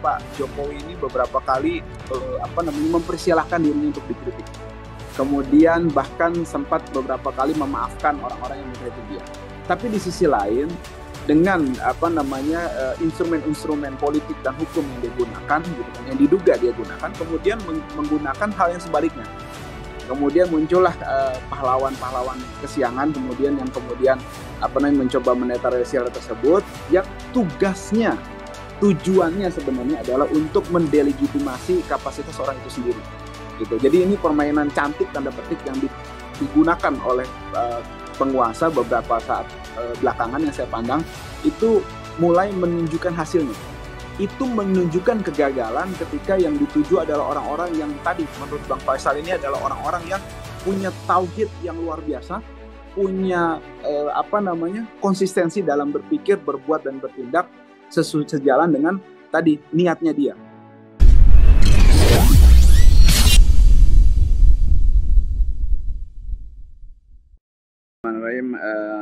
Pak Jokowi ini beberapa kali mempersilahkan dirinya untuk dikritik. Kemudian bahkan sempat beberapa kali memaafkan orang-orang yang mengkritik dia. Tapi di sisi lain, dengan instrumen-instrumen politik dan hukum yang digunakan, gitu kan, yang diduga dia gunakan, kemudian menggunakan hal yang sebaliknya. Kemudian muncullah pahlawan-pahlawan kesiangan, kemudian yang kemudian mencoba menetralisir tersebut, yang tujuannya sebenarnya adalah untuk mendelegitimasi kapasitas orang itu sendiri. Gitu. Jadi ini permainan cantik tanda petik yang digunakan oleh penguasa beberapa saat belakangan yang saya pandang itu mulai menunjukkan hasilnya. Itu menunjukkan kegagalan ketika yang dituju adalah orang-orang yang tadi menurut Bang Faisal ini adalah orang-orang yang punya tauhid yang luar biasa, punya konsistensi dalam berpikir, berbuat dan bertindak sejalan dengan tadi niatnya dia.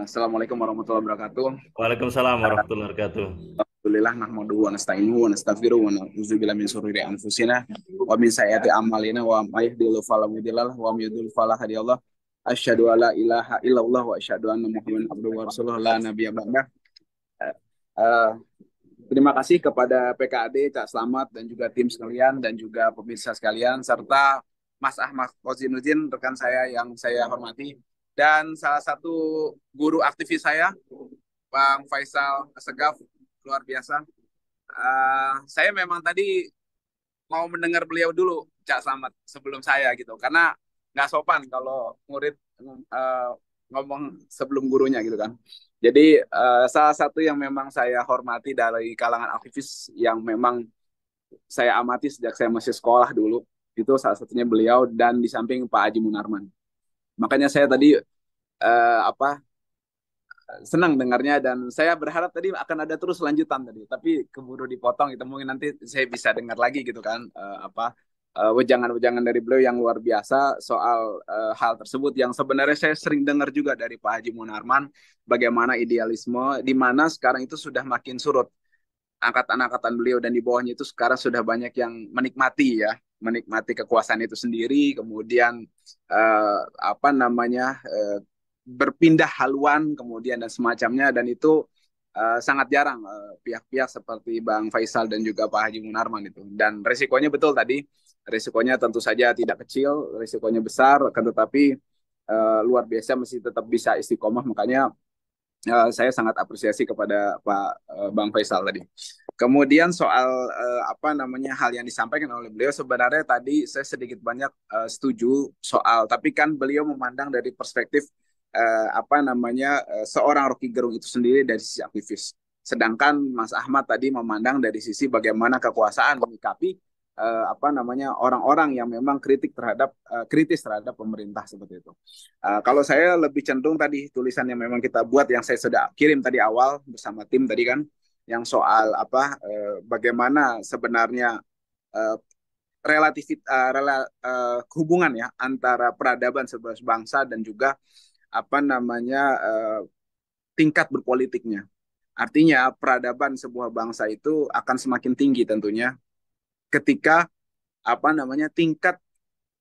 Assalamualaikum warahmatullahi wabarakatuh. Waalaikumsalam warahmatullahi wabarakatuh. Alhamdulillah nahmaduhu wa nasta'inuhu wa nastaghfiruhu wa na'udzubillahi min syururi anfusina wa min sayyiati a'malina wa may yahdihillahu fala mudhillalah wa may yudhlil fala hadiyalah. Asyhadu alla ilaha illallah wa asyhadu anna Muhammadan abduhu wa rasuluh la nabiyya ba'dah. Terima kasih kepada PKAD, Cak Slamet dan juga tim sekalian dan juga pemirsa sekalian serta Mas Ahmad Kozinuddin rekan saya yang saya hormati dan salah satu guru aktivis saya Bang Faisal Assegaf, luar biasa. Saya memang tadi mau mendengar beliau dulu, Cak Slamet, sebelum saya gitu, karena nggak sopan kalau murid ngomong sebelum gurunya gitu kan. Jadi salah satu yang memang saya hormati dari kalangan aktivis yang memang saya amati sejak saya masih sekolah dulu, itu salah satunya beliau dan di samping Pak Haji Munarman. Makanya saya tadi senang dengarnya dan saya berharap tadi akan ada terus lanjutan tadi, tapi keburu dipotong itu, mungkin nanti saya bisa dengar lagi gitu kan wejangan-wejangan dari beliau yang luar biasa soal hal tersebut yang sebenarnya saya sering dengar juga dari Pak Haji Munarman, bagaimana idealisme di mana sekarang itu sudah makin surut. Angkatan-angkatan beliau dan di bawahnya itu sekarang sudah banyak yang menikmati kekuasaan itu sendiri, kemudian berpindah haluan kemudian dan semacamnya, dan itu sangat jarang pihak-pihak seperti Bang Faisal dan juga Pak Haji Munarman itu. Dan resikonya betul tadi, resikonya tentu saja tidak kecil, resikonya besar, akan tetapi luar biasa, mesti tetap bisa istiqomah. Makanya saya sangat apresiasi kepada Pak Bang Faisal tadi. Kemudian soal hal yang disampaikan oleh beliau, sebenarnya tadi saya sedikit banyak setuju soal, tapi kan beliau memandang dari perspektif seorang Rocky Gerung itu sendiri dari sisi aktivis. Sedangkan Mas Ahmad tadi memandang dari sisi bagaimana kekuasaan menyikapi orang-orang yang memang kritis terhadap pemerintah seperti itu. Kalau saya lebih cenderung tadi tulisan yang memang kita buat, yang saya sudah kirim tadi awal bersama tim tadi kan, yang soal bagaimana sebenarnya hubungan ya antara peradaban sebuah bangsa dan juga tingkat berpolitiknya. Artinya peradaban sebuah bangsa itu akan semakin tinggi tentunya ketika tingkat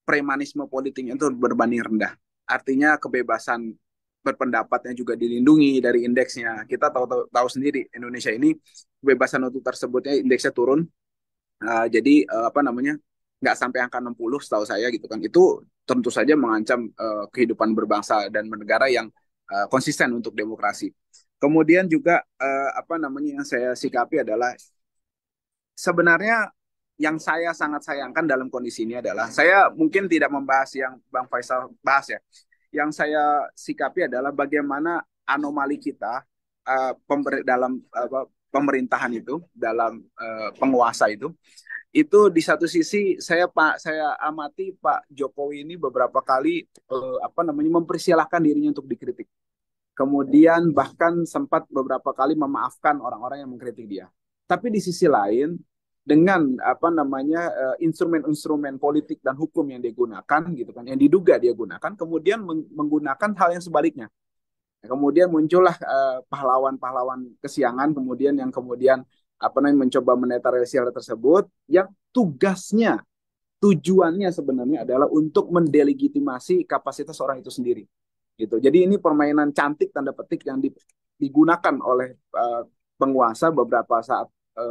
premanisme politiknya itu berbanding rendah. Artinya kebebasan berpendapatnya juga dilindungi dari indeksnya. Kita tahu sendiri Indonesia ini kebebasan untuk tersebutnya indeksnya turun. Jadi nggak sampai angka 60 setahu saya gitu kan. Itu tentu saja mengancam kehidupan berbangsa dan bernegara yang konsisten untuk demokrasi. Kemudian juga yang saya sikapi adalah sebenarnya yang saya sangat sayangkan dalam kondisi ini adalah, saya mungkin tidak membahas yang Bang Faisal bahas ya. Yang saya sikapi adalah bagaimana anomali kita dalam pemerintahan itu, dalam penguasa itu di satu sisi saya amati Pak Jokowi ini beberapa kali mempersilahkan dirinya untuk dikritik. Kemudian bahkan sempat beberapa kali memaafkan orang-orang yang mengkritik dia. Tapi di sisi lain, dengan instrumen-instrumen politik dan hukum yang digunakan gitu kan, yang diduga dia gunakan, kemudian menggunakan hal yang sebaliknya. Kemudian muncullah pahlawan-pahlawan kesiangan, kemudian yang kemudian mencoba menetralisir hal tersebut yang tujuannya sebenarnya adalah untuk mendelegitimasi kapasitas orang itu sendiri gitu. Jadi ini permainan cantik tanda petik yang digunakan oleh penguasa beberapa saat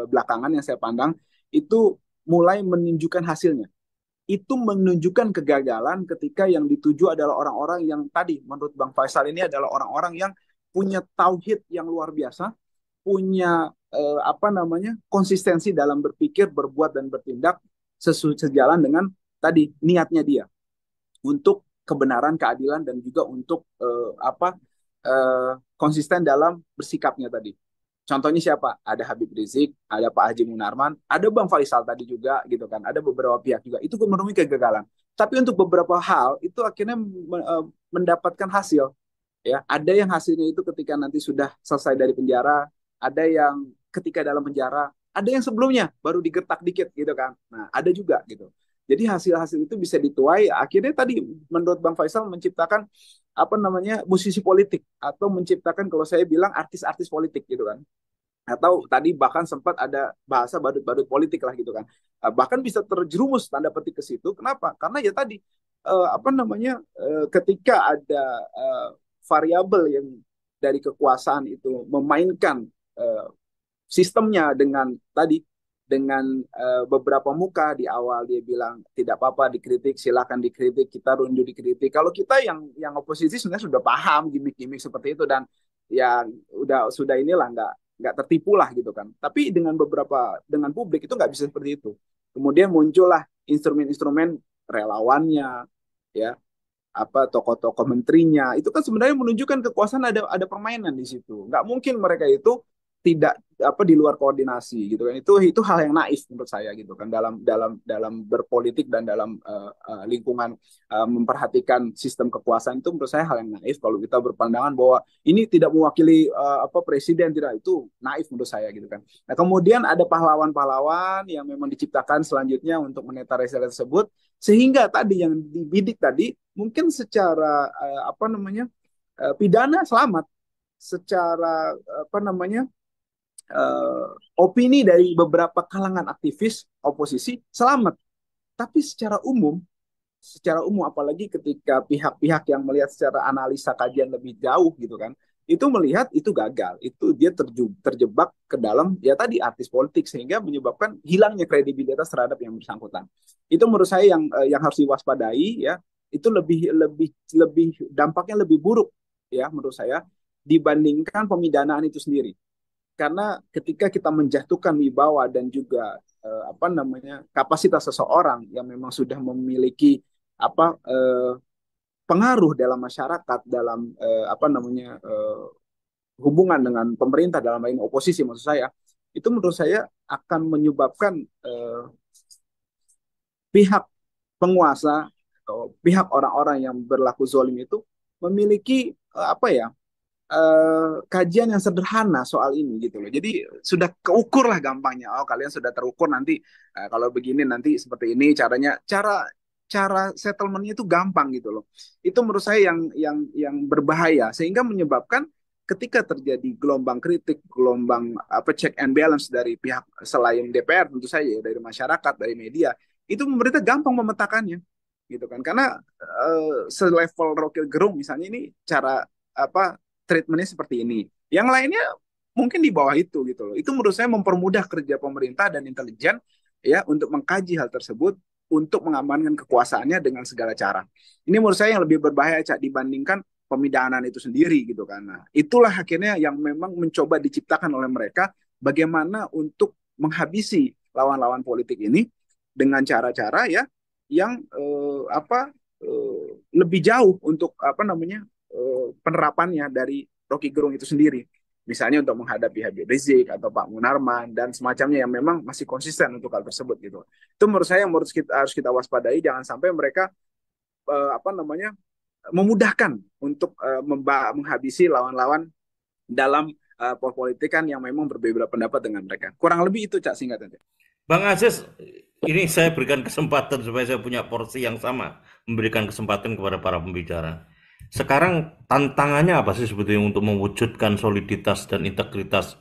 belakangan yang saya pandang itu mulai menunjukkan hasilnya. Itu menunjukkan kegagalan ketika yang dituju adalah orang-orang yang tadi menurut Bang Faisal ini adalah orang-orang yang punya tauhid yang luar biasa, punya konsistensi dalam berpikir, berbuat dan bertindak sejalan dengan tadi niatnya dia untuk kebenaran, keadilan dan juga untuk konsisten dalam bersikapnya tadi. Contohnya siapa? Ada Habib Rizik, ada Pak Haji Munarman, ada Bang Faisal tadi juga gitu kan. Ada beberapa pihak juga. Itu menemui kegagalan. Tapi untuk beberapa hal itu akhirnya mendapatkan hasil. Ya, ada yang hasilnya itu ketika nanti sudah selesai dari penjara, ada yang ketika dalam penjara, ada yang sebelumnya baru digertak dikit gitu kan. Nah, ada juga gitu. Jadi hasil-hasil itu bisa dituai. Akhirnya tadi menurut Bang Faisal menciptakan musisi politik atau menciptakan kalau saya bilang artis-artis politik gitu kan, atau tadi bahkan sempat ada bahasa badut-badut politik lah gitu kan. Bahkan bisa terjerumus tanda petik ke situ. Kenapa? Karena ya tadi ketika ada variabel yang dari kekuasaan itu memainkan sistemnya dengan tadi dengan beberapa muka di awal dia bilang tidak apa-apa dikritik, silakan dikritik, kita runjuk dikritik. Kalau kita yang oposisi sebenarnya sudah paham gimmick-gimmick seperti itu dan yang sudah inilah nggak tertipu lah gitu kan. Tapi dengan publik itu nggak bisa seperti itu. Kemudian muncullah instrumen-instrumen relawannya, ya tokoh-tokoh menterinya itu kan sebenarnya menunjukkan kekuasaan ada permainan di situ. Nggak mungkin mereka itu tidak di luar koordinasi gitu kan. Itu hal yang naif menurut saya gitu kan dalam berpolitik dan dalam lingkungan memperhatikan sistem kekuasaan itu menurut saya hal yang naif kalau kita berpandangan bahwa ini tidak mewakili presiden, tidak, itu naif menurut saya gitu kan. Nah, kemudian ada pahlawan-pahlawan yang memang diciptakan selanjutnya untuk menetralisir tersebut sehingga tadi yang dibidik tadi mungkin secara pidana selamat, secara opini dari beberapa kalangan aktivis oposisi selamat, tapi secara umum apalagi ketika pihak-pihak yang melihat secara analisa kajian lebih jauh gitu kan, itu melihat itu gagal, itu dia terjebak ke dalam ya tadi artis politik sehingga menyebabkan hilangnya kredibilitas terhadap yang bersangkutan. Itu menurut saya yang harus diwaspadai ya. Itu lebih dampaknya lebih buruk ya menurut saya dibandingkan pemidanaan itu sendiri. Karena ketika kita menjatuhkan wibawa dan juga kapasitas seseorang yang memang sudah memiliki pengaruh dalam masyarakat dalam hubungan dengan pemerintah dalam hal ini oposisi maksud saya, itu menurut saya akan menyebabkan pihak penguasa atau pihak orang-orang yang berlaku zalim itu memiliki kajian yang sederhana soal ini gitu loh. Jadi sudah keukur lah gampangnya. Oh, kalian sudah terukur nanti kalau begini nanti seperti ini caranya. Cara settlementnya itu gampang gitu loh. Itu menurut saya yang berbahaya sehingga menyebabkan ketika terjadi gelombang kritik, gelombang check and balance dari pihak selain DPR tentu saja ya, dari masyarakat, dari media, itu pemerintah gampang memetakannya gitu kan. Karena selevel Rocky Gerung misalnya ini cara treatmentnya seperti ini. Yang lainnya mungkin di bawah itu gitu loh. Itu menurut saya mempermudah kerja pemerintah dan intelijen ya untuk mengkaji hal tersebut untuk mengamankan kekuasaannya dengan segala cara. Ini menurut saya yang lebih berbahaya Cak dibandingkan pemidanaan itu sendiri gitu kan. Nah, itulah akhirnya yang memang mencoba diciptakan oleh mereka bagaimana untuk menghabisi lawan-lawan politik ini dengan cara-cara ya yang lebih jauh untuk penerapannya dari Rocky Gerung itu sendiri. Misalnya untuk menghadapi Habib Rizik atau Pak Munarman dan semacamnya yang memang masih konsisten untuk hal tersebut gitu. Itu menurut saya yang harus kita waspadai, jangan sampai mereka memudahkan untuk menghabisi lawan-lawan dalam perpolitikan yang memang berbeda pendapat dengan mereka. Kurang lebih itu Cak singkatnya. Bang Aziz, ini saya berikan kesempatan supaya saya punya porsi yang sama, memberikan kesempatan kepada para pembicara. Sekarang tantangannya apa sih sebetulnya untuk mewujudkan soliditas dan integritas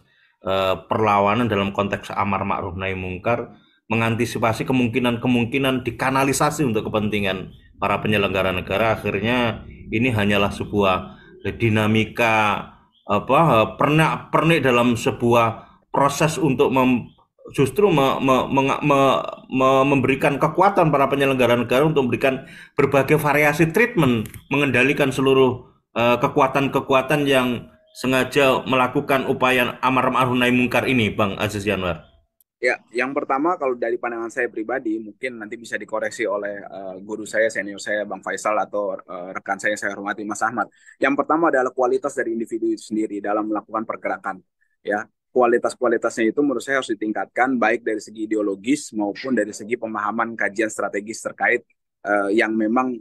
perlawanan dalam konteks amar ma'ruf nahi mungkar, mengantisipasi kemungkinan-kemungkinan dikanalisasi untuk kepentingan para penyelenggara negara, akhirnya ini hanyalah sebuah dinamika pernik-pernik dalam sebuah proses untuk justru memberikan kekuatan para penyelenggara negara untuk memberikan berbagai variasi treatment, mengendalikan seluruh kekuatan-kekuatan yang sengaja melakukan upaya amar ma'ruf nahi mungkar ini, Bang Aziz Yanwar. Ya, yang pertama kalau dari pandangan saya pribadi, mungkin nanti bisa dikoreksi oleh guru saya, senior saya, Bang Faisal, atau rekan saya hormati Mas Ahmad. Yang pertama adalah kualitas dari individu itu sendiri dalam melakukan pergerakan. Ya, kualitas-kualitasnya itu menurut saya harus ditingkatkan, baik dari segi ideologis maupun dari segi pemahaman kajian strategis terkait yang memang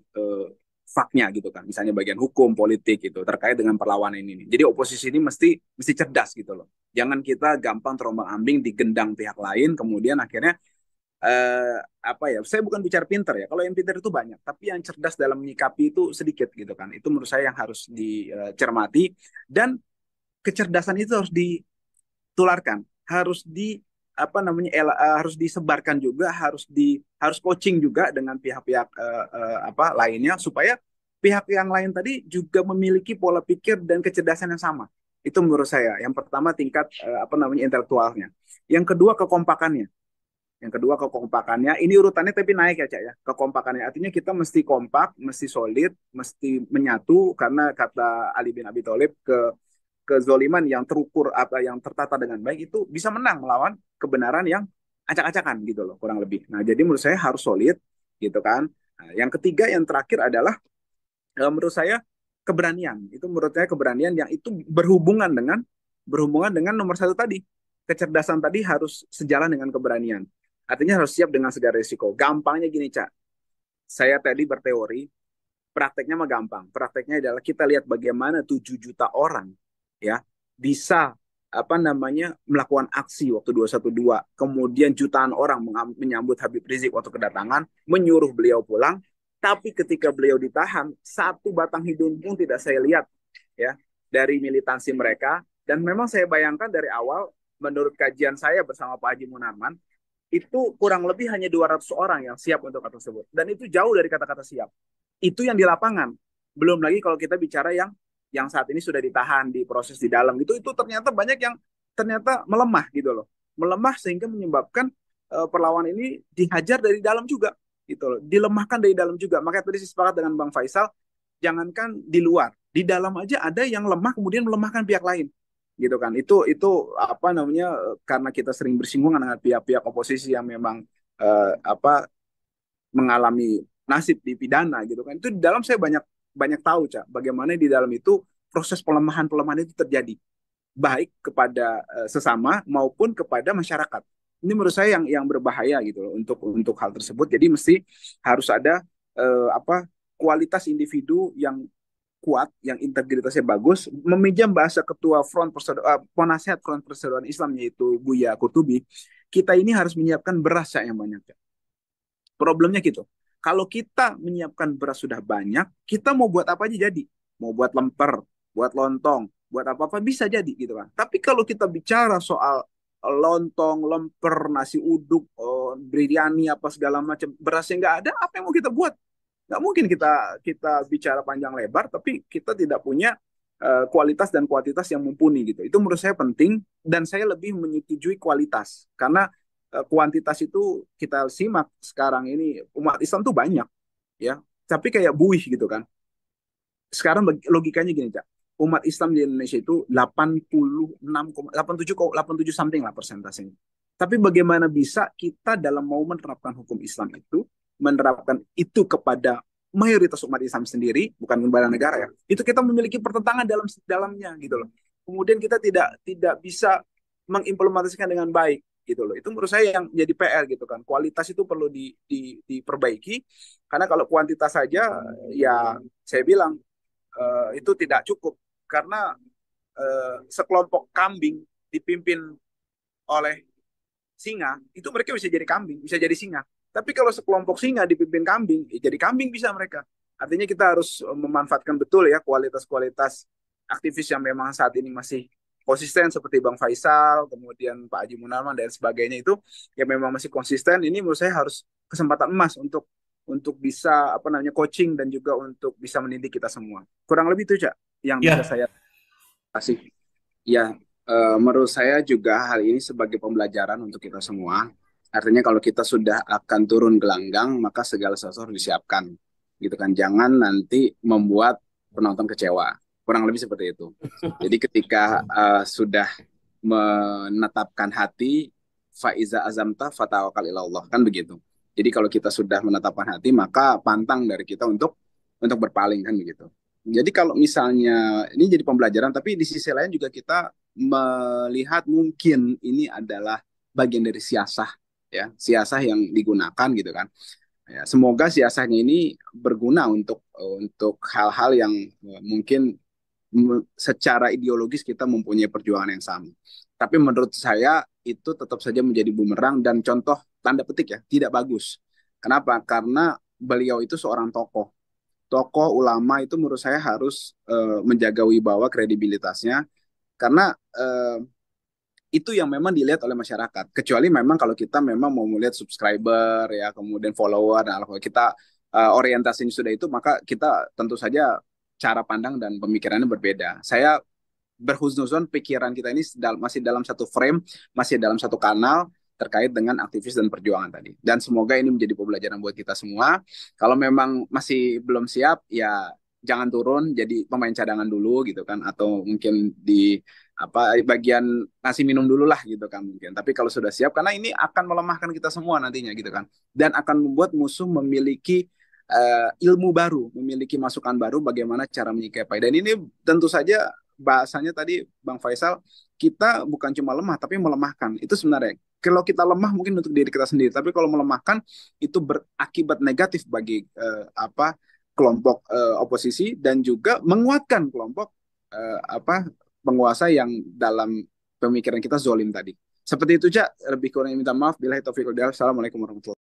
faknya gitu kan. Misalnya bagian hukum, politik gitu terkait dengan perlawanan ini. Jadi oposisi ini mesti cerdas gitu loh. Jangan kita gampang terombang-ambing digendang pihak lain, kemudian akhirnya apa ya? Saya bukan bicara pinter ya. Kalau yang pinter itu banyak, tapi yang cerdas dalam menyikapi itu sedikit gitu kan. Itu menurut saya yang harus dicermati, dan kecerdasan itu harus ditularkan, harus di apa namanya harus disebarkan juga, harus coaching juga dengan pihak-pihak apa lainnya, supaya pihak yang lain tadi juga memiliki pola pikir dan kecerdasan yang sama. Itu menurut saya yang pertama, tingkat apa namanya intelektualnya. Yang kedua, kekompakannya. Ini urutannya tapi naik ya Cak ya, kekompakannya. Artinya kita mesti kompak, mesti solid, mesti menyatu, karena kata Ali bin Abi Thalib, kezoliman yang terukur apa yang tertata dengan baik itu bisa menang melawan kebenaran yang acak-acakan gitu loh, kurang lebih. Nah, jadi menurut saya harus solid gitu kan. Nah, yang ketiga, yang terakhir adalah menurut saya keberanian. Itu menurut saya keberanian yang itu berhubungan dengan nomor satu tadi. Kecerdasan tadi harus sejalan dengan keberanian. Artinya harus siap dengan segala risiko. Gampangnya gini, Cak. Saya tadi berteori, prakteknya mah gampang. Prakteknya adalah kita lihat bagaimana 7 juta orang ya bisa apa namanya melakukan aksi waktu 212. Kemudian jutaan orang menyambut Habib Rizik waktu kedatangan, menyuruh beliau pulang. Tapi ketika beliau ditahan, satu batang hidung pun tidak saya lihat ya dari militansi mereka. Dan memang saya bayangkan dari awal, menurut kajian saya bersama Pak Haji Munarman, itu kurang lebih hanya 200 orang yang siap untuk hal tersebut. Dan itu jauh dari kata-kata siap. Itu yang di lapangan. Belum lagi kalau kita bicara yang saat ini sudah ditahan, di proses di dalam itu ternyata banyak yang ternyata melemah gitu loh. Melemah sehingga menyebabkan perlawanan ini dihajar dari dalam juga gitu loh. Dilemahkan dari dalam juga. Makanya tadi saya sepakat dengan Bang Faisal, jangankan di luar, di dalam aja ada yang lemah kemudian melemahkan pihak lain gitu kan. Itu apa namanya, karena kita sering bersinggungan dengan pihak-pihak oposisi yang memang apa mengalami nasib di pidana gitu kan. Itu di dalam saya banyak banyak tahu Cak, bagaimana di dalam itu proses pelemahan-pelemahan itu terjadi, baik kepada sesama maupun kepada masyarakat. Ini menurut saya yang berbahaya gitu loh untuk hal tersebut. Jadi mesti harus ada apa kualitas individu yang kuat, yang integritasnya bagus. Meminjam bahasa ketua penasehat Front Persaudaraan Islam, yaitu Buya Kurtubi, kita ini harus menyiapkan beras yang banyak. Problemnya gitu. Kalau kita menyiapkan beras sudah banyak, kita mau buat apa aja jadi. Mau buat lemper, buat lontong, buat apa-apa bisa jadi gitu kan. Tapi kalau kita bicara soal lontong, lemper, nasi uduk, biryani apa segala macam, berasnya nggak ada, apa yang mau kita buat? Nggak mungkin kita kita bicara panjang lebar, tapi kita tidak punya kualitas dan kuantitas yang mumpuni gitu. Itu menurut saya penting, dan saya lebih menyetujui kualitas, karena kuantitas itu kita simak sekarang ini umat Islam tuh banyak ya, tapi kayak buih gitu kan. Sekarang logikanya gini Cak, umat Islam di Indonesia itu 86,87 something lah persentasenya. Tapi bagaimana bisa kita dalam mau menerapkan hukum Islam itu, menerapkan itu kepada mayoritas umat Islam sendiri, bukan kepada negara ya. Itu kita memiliki pertentangan dalamnya gitu loh. Kemudian kita tidak bisa mengimplementasikan dengan baik gitu loh. Itu menurut saya yang jadi PR gitu kan. Kualitas itu perlu diperbaiki, karena kalau kuantitas saja ya saya bilang itu tidak cukup, karena sekelompok kambing dipimpin oleh singa itu mereka bisa jadi kambing, bisa jadi singa. Tapi kalau sekelompok singa dipimpin kambing, ya jadi kambing bisa mereka. Artinya kita harus memanfaatkan betul ya kualitas-kualitas aktivis yang memang saat ini masih konsisten seperti Bang Faisal, kemudian Pak Haji Munarman dan sebagainya itu ya memang masih konsisten. Ini menurut saya harus kesempatan emas untuk bisa apa namanya coaching dan juga untuk bisa mendidik kita semua. Kurang lebih itu Cak yang bisa Ya, saya kasih. Ya, menurut saya juga hal ini sebagai pembelajaran untuk kita semua. Artinya kalau kita sudah akan turun gelanggang, maka segala sesuatu harus disiapkan. Gitu kan. Jangan nanti membuat penonton kecewa. Kurang lebih seperti itu. Jadi ketika sudah menetapkan hati, faiza azamta fatawakal ilallah. Kan begitu. Jadi kalau kita sudah menetapkan hati, maka pantang dari kita untuk berpaling kan begitu. Jadi kalau misalnya ini jadi pembelajaran, tapi di sisi lain juga kita melihat mungkin ini adalah bagian dari siasah ya, siasah yang digunakan gitu kan. Ya, semoga siasahnya ini berguna untuk hal-hal yang mungkin secara ideologis kita mempunyai perjuangan yang sama. Tapi menurut saya itu tetap saja menjadi bumerang dan contoh tanda petik ya, tidak bagus. Kenapa? Karena beliau itu seorang tokoh ulama itu menurut saya harus menjaga wibawa kredibilitasnya karena itu yang memang dilihat oleh masyarakat. Kecuali memang kalau kita memang mau melihat subscriber ya, kemudian follower, nah kalau kita orientasinya sudah itu, maka kita tentu saja cara pandang dan pemikirannya berbeda. Saya berhusnuzon pikiran kita ini masih dalam satu frame, masih dalam satu kanal terkait dengan aktivis dan perjuangan tadi. Dan semoga ini menjadi pembelajaran buat kita semua. Kalau memang masih belum siap, ya jangan turun jadi pemain cadangan dulu gitu kan, atau mungkin di apa bagian ngasih minum dulu lah gitu kan mungkin. Tapi kalau sudah siap, karena ini akan melemahkan kita semua nantinya gitu kan, dan akan membuat musuh memiliki ilmu baru, memiliki masukan baru bagaimana cara menyikapi. Dan ini tentu saja bahasanya tadi Bang Faisal, kita bukan cuma lemah tapi melemahkan. Itu sebenarnya kalau kita lemah mungkin untuk diri kita sendiri, tapi kalau melemahkan itu berakibat negatif bagi kelompok oposisi dan juga menguatkan kelompok apa penguasa yang dalam pemikiran kita zolim tadi. Seperti itu, Cak. Lebih kurang minta maaf. Billahi taufiq wal hidayah. Assalamualaikum warahmatullahi wabarakatuh.